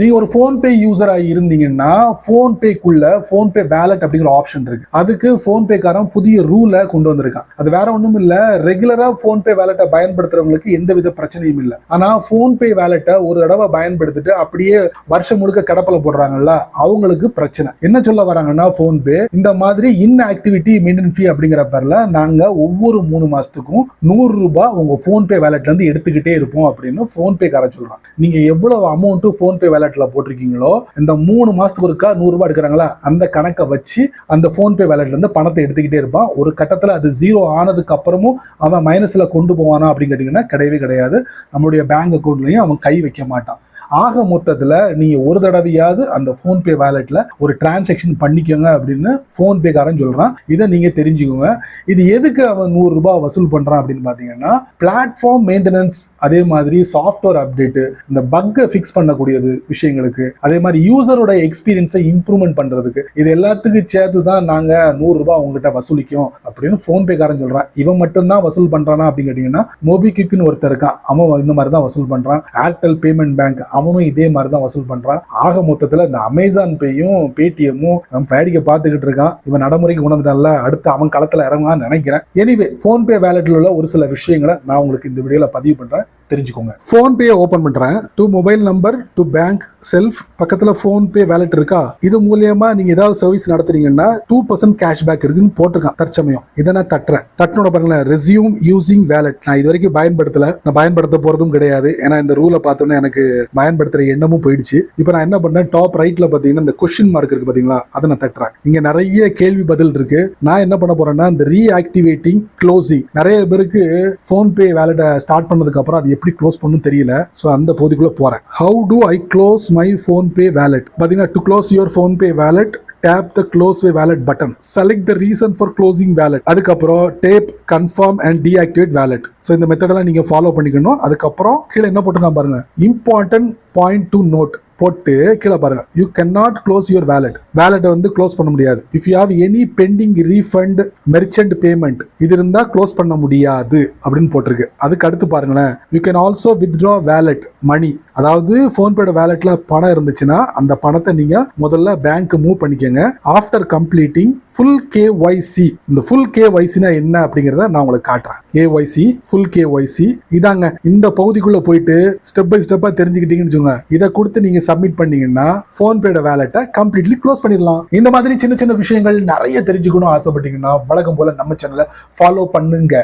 நீங்க ஒரு போன்பே யூசரா இருந்தீங்கன்னா போன்பேக்குள்ள போன்பே வேலட் அப்படிங்கிற ஆப்ஷன் இருக்கு. அதுக்கு போன்பேக்காரன் புதிய ரூலை கொண்டு வந்திருக்கான். அது வேற ஒண்ணும் இல்ல, ரெகுலரா போன்பே வேலட்டை பயன்படுத்துறவங்களுக்கு எந்தவித பிரச்சனையும் இல்லை. ஆனா போன்பே வேலட்டை ஒரு தடவை பயன்படுத்திட்டு அப்படியே வருஷம் முழுக்க கிடப்பல போடுறாங்கல்ல, அவங்களுக்கு பிரச்சனை. என்ன சொல்ல வராங்கன்னா, போன்பே இந்த மாதிரி இன்ஆக்டிவிட்டி மெயின்டெனன்ஸ் ஃபீ அப்படிங்கிற பேர்ல நாங்க ஒவ்வொரு 3 மாசத்துக்கும் 100 ரூபாய் உங்க போன்பே வேலட்ல இருந்து எடுத்துக்கிட்டே இருப்போம் அப்படின்னு போன்பேக்காரன் சொல்றான். நீங்க எவ்வளவு அமௌண்ட் போன்பே வேலட்ல போட்டிருக்கீங்களோ இந்த 3 மாசத்துக்கு ஒருக்கா 100 ரூபாய் எடுக்கிறாங்களா, அந்த கணக்கை வச்சு அந்த போன்பே வேலட்ல இருந்து பணத்தை எடுத்துக்கிட்டே இருப்பான். ஒரு கட்டத்துல அது ஜீரோ ஆனதுக்கு அப்புறமும் அவன் மைனஸ்ல கொண்டு போவானா அப்படின்னு கேட்டீங்கன்னா கிடையவே கிடையாது. நம்மளுடைய பேங்க் அக்கௌண்ட்லயும் அவன் கை வைக்க மாட்டான். ஆக மொத்தத்துல நீங்க ஒரு தடவையாவது அந்த போன்பே வேலட்ல ஒரு டிரான்சாக்ஷன் பண்ணிக்கோங்க அப்படின்னு போன்பேக்காரன் சொல்றான். இதை நீங்க தெரிஞ்சுக்கோங்க. இது எதுக்கு அவன் 100 ரூபாய் வசூல் பண்றான் அப்படின்னு பாத்தீங்கன்னா, பிளாட்ஃபார்ம் மெயின்டெனன்ஸ், அதே மாதிரி சாஃப்ட்வேர் அப்டேட், இந்த பக்கை ஃபிக்ஸ் பண்ணக்கூடியது விஷயங்களுக்கு, அதே மாதிரி யூசரோட எக்ஸ்பீரியன்ஸை இம்ப்ரூவ்மெண்ட் பண்றதுக்கு, இது எல்லாத்துக்கும் சேர்த்து தான் நாங்க 100 ரூபாய் உங்ககிட்ட வசூலிக்கும் அப்படின்னு போன்பேக்காரன் சொல்றான். இவன் மட்டும் தான் வசூல் பண்றானா அப்படின்னு கேட்டீங்கன்னா, மோபிக்விக்னு ஒருத்தர் இருக்கான், அவன் இந்த மாதிரி தான் வசூல் பண்றான். ஏர்டெல் பேமெண்ட் பேங்க் அவனும் இதே மாதிரி தான் வசூல் பண்றான். ஆக மொத்தத்துல இந்த அமேசான் பேயும் பேடிஎம்மும் நம்ம வேடிக்கை பார்த்துக்கிட்டு இருக்கான். இவன் நடைமுறைக்கு உணர்ந்தால அடுத்து அவன் களத்துல இறங்குவான்னு நினைக்கிறேன். எனிவே, போன்பே வேலட்ல உள்ள ஒரு சில விஷயங்களை நான் உங்களுக்கு இந்த வீடியோல பதிவு பண்றேன், தெரிஞ்சுக்கோங்க. போன்பே ஓபன் பண்றேன். To mobile number, to bank self, பக்கத்துல போன்பே வேலட் இருக்கா, இது மூலியமா நீங்க ஏதாவது சர்வீஸ் நடத்துறீங்கன்னா 2% கேஷ்பேக் இருக்குன்னு போட்டிருக்கான் தற்சமயம். இதை நான் தட்டுறேன். தட்டினோட பாருங்களேன், ரெஸ்யூம் யூசிங் வேலட். நான் இது வரைக்கும் பயன்படுத்தல, நான் பயன்படுத்த போறதும் கிடையாது. ஏன்னா இந்த ரூலை பார்த்தோன்னே எனக்கு பயன்படுத்துற எண்ணமும் போயிடுச்சு. இப்போ நான் என்ன பண்ணேன், டாப் ரைட்ல பாத்தீங்கன்னா இந்த கொஸ்டின் மார்க் இருக்கு பாத்தீங்களா, அதை நான் தட்டுறேன். இங்க நிறைய கேள்வி பதில் இருக்கு. நான் என்ன பண்ண போறேன்னா, இந்த ரீஆக்டிவேட்டிங் க்ளோசிங், நிறைய பேருக்கு போன்பே வேலட்டை ஸ்டார்ட் பண்ணதுக்கு அப்புறம் அது எப்படி க்ளோஸ் பண்ணனும் தெரியல. சோ அந்த பகுதிக்குள்ள போறேன். How to I close my PhonePe wallet? பாத்தீங்கன்னா, to close your PhonePe wallet tap the close wallet button, select the reason for closing wallet, அதுக்கப்புறம் tape confirm and deactivate wallet. So இந்த மெத்தடெல்லாம் நீங்க follow பண்ணிக்கணும். அதுக்கப்புறம் கீழே என்ன போட்டுருக்கான் பாருங்க, important point to note போட்டு கீழே பாருங்க, you can not close your wallet. வேலட்டை வந்து க்ளோஸ் பண்ண முடியாது. If you have any pending refund merchant payment, இது இருந்தா க்ளோஸ் பண்ண முடியாது அப்படின்னு போட்டிருக்கு. அதுக்கு அடுத்து பாருங்களேன், you can also withdraw wallet money. அதாவது போன்பேட வேலட்ல பணம் இருந்துச்சுன்னா அந்த பணத்தை நீங்க முதல்ல பேங்க் மூவ் பண்ணிக்கங்க. After completing full KYC. இந்த ஃபுல் கேஒய்சினா என்ன அப்படிங்கறத நான் உங்களுக்கு காட்டுறேன். கேஒய்சி, ஃபுல் கேஒய்சி இதாங்க. இந்த பகுதிக்குள்ள போயிட்டு ஸ்டெப் பை ஸ்டெப்பா தெரிஞ்சுக்கிட்டீங்கன்னு வச்சுக்கோங்க. இதை கொடுத்து நீங்க சப்மிட் பண்ணீங்கன்னா போன்பேட வேலட்டை கம்ப்ளீட்லி க்ளோஸ் பண்ணிடலாம். இந்த மாதிரி சின்ன சின்ன விஷயங்கள் நிறைய தெரிஞ்சுக்கணும் ஆசைப்பட்டீங்கன்னா வழக்கம் போல நம்ம சேனலை ஃபாலோ பண்ணுங்க.